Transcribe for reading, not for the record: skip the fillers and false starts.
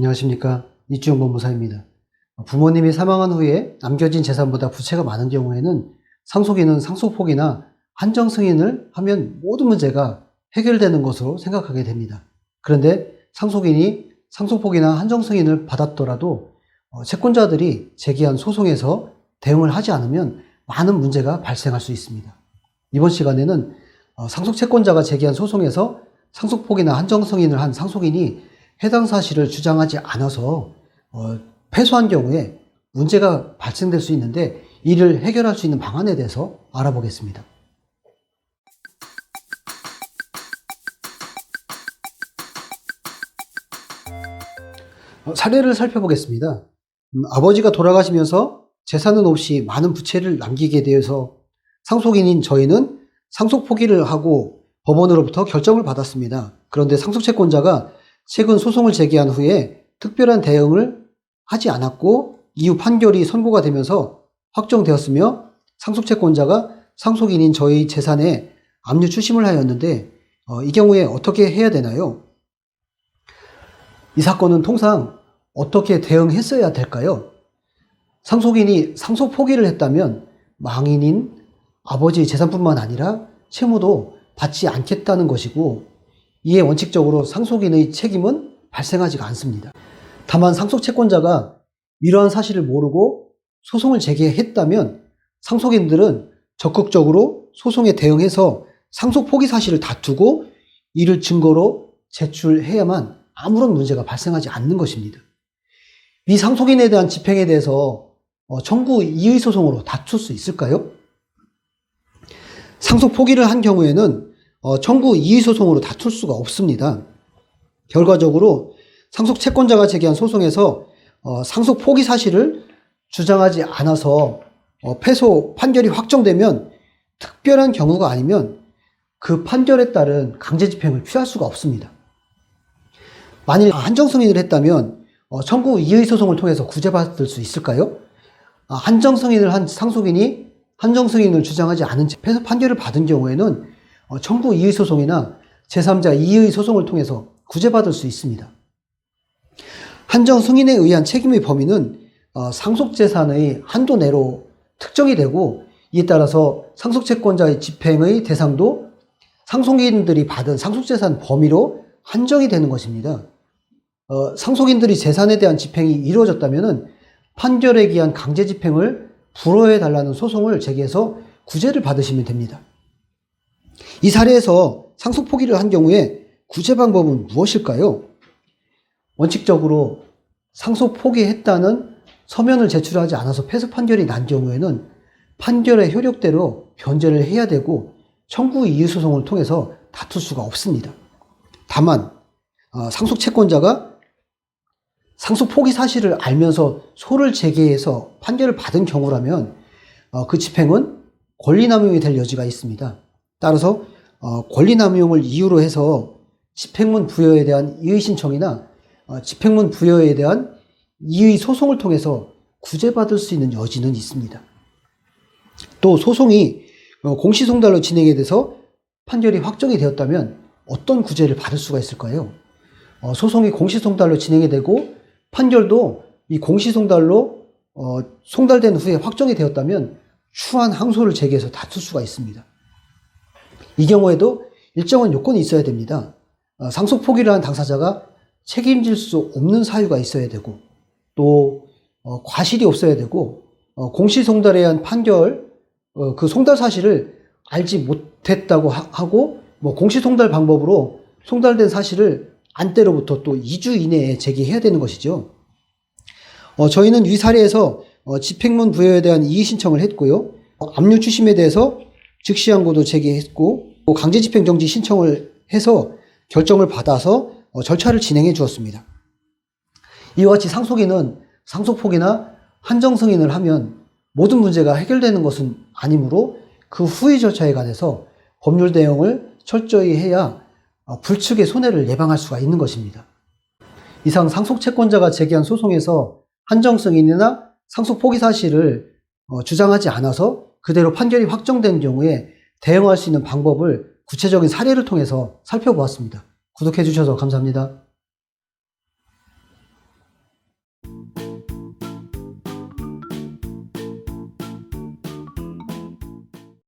안녕하십니까. 이주영 법무사입니다. 부모님이 사망한 후에 남겨진 재산보다 부채가 많은 경우에는 상속인은 상속폭이나 한정승인을 하면 모든 문제가 해결되는 것으로 생각하게 됩니다. 그런데 상속인이 상속폭이나 한정승인을 받았더라도 채권자들이 제기한 소송에서 대응을 하지 않으면 많은 문제가 발생할 수 있습니다. 이번 시간에는 상속채권자가 제기한 소송에서 상속폭이나 한정승인을 한 상속인이 해당 사실을 주장하지 않아서 패소한 경우에 문제가 발생될 수 있는데 이를 해결할 수 있는 방안에 대해서 알아보겠습니다. 사례를 살펴보겠습니다. 아버지가 돌아가시면서 재산은 없이 많은 부채를 남기게 되어서 상속인인 저희는 상속 포기를 하고 법원으로부터 결정을 받았습니다. 그런데 상속채권자가 최근 소송을 제기한 후에 특별한 대응을 하지 않았고 이후 판결이 선고가 되면서 확정되었으며 상속채권자가 상속인인 저희 재산에 압류 추심을 하였는데 이 경우에 어떻게 해야 되나요? 이 사건은 통상 어떻게 대응했어야 될까요? 상속인이 상속 포기를 했다면 망인인 아버지의 재산뿐만 아니라 채무도 받지 않겠다는 것이고 이에 원칙적으로 상속인의 책임은 발생하지가 않습니다. 다만 상속채권자가 이러한 사실을 모르고 소송을 제기했다면 상속인들은 적극적으로 소송에 대응해서 상속 포기 사실을 다투고 이를 증거로 제출해야만 아무런 문제가 발생하지 않는 것입니다. 이 상속인에 대한 집행에 대해서 청구 이의 소송으로 다툴 수 있을까요? 상속 포기를 한 경우에는 청구 이의 소송으로 다툴 수가 없습니다. 결과적으로 상속 채권자가 제기한 소송에서 상속 포기 사실을 주장하지 않아서 패소 판결이 확정되면 특별한 경우가 아니면 그 판결에 따른 강제 집행을 피할 수가 없습니다. 만일 한정승인을 했다면 청구 이의 소송을 통해서 구제받을 수 있을까요? 한정승인을 한 상속인이 한정승인을 주장하지 않은 채 패소 판결을 받은 경우에는 청구 이의 소송이나 제3자 이의 소송을 통해서 구제받을 수 있습니다. 한정승인에 의한 책임의 범위는 상속재산의 한도 내로 특정이 되고 이에 따라서 상속채권자의 집행의 대상도 상속인들이 받은 상속재산 범위로 한정이 되는 것입니다. 상속인들이 재산에 대한 집행이 이루어졌다면 판결에 기한 강제 집행을 불허해달라는 소송을 제기해서 구제를 받으시면 됩니다. 이 사례에서 상속 포기를 한 경우에 구제 방법은 무엇일까요? 원칙적으로 상속 포기했다는 서면을 제출하지 않아서 패소 판결이 난 경우에는 판결의 효력대로 변제를 해야 되고 청구 이의 소송을 통해서 다툴 수가 없습니다. 다만 상속 채권자가 상속 포기 사실을 알면서 소를 제기해서 판결을 받은 경우라면 그 집행은 권리남용이 될 여지가 있습니다. 따라서 권리남용을 이유로 해서 집행문 부여에 대한 이의 신청이나 집행문 부여에 대한 이의 소송을 통해서 구제받을 수 있는 여지는 있습니다. 또 소송이 공시송달로 진행이 돼서 판결이 확정이 되었다면 어떤 구제를 받을 수가 있을까요? 소송이 공시송달로 진행이 되고 판결도 이 공시송달로 송달된 후에 확정이 되었다면 추한 항소를 제기해서 다툴 수가 있습니다. 이 경우에도 일정한 요건이 있어야 됩니다. 상속 포기를 한 당사자가 책임질 수 없는 사유가 있어야 되고 또 과실이 없어야 되고 공시송달에 의한 판결 그 송달 사실을 알지 못했다고 하고 공시송달 방법으로 송달된 사실을 안 때로부터 또 2주 이내에 제기해야 되는 것이죠. 저희는 위 사례에서 집행문 부여에 대한 이의 신청을 했고요. 압류 추심에 대해서 즉시 항고도 제기했고 강제 집행 정지 신청을 해서 결정을 받아서 절차를 진행해 주었습니다. 이와 같이 상속인은 상속 포기나 한정 승인을 하면 모든 문제가 해결되는 것은 아니므로 그 후의 절차에 관해서 법률 대응을 철저히 해야 불측의 손해를 예방할 수가 있는 것입니다. 이상 상속 채권자가 제기한 소송에서 한정 승인이나 상속 포기 사실을 주장하지 않아서 그대로 판결이 확정된 경우에 대응할 수 있는 방법을 구체적인 사례를 통해서 살펴보았습니다. 구독해 주셔서 감사합니다.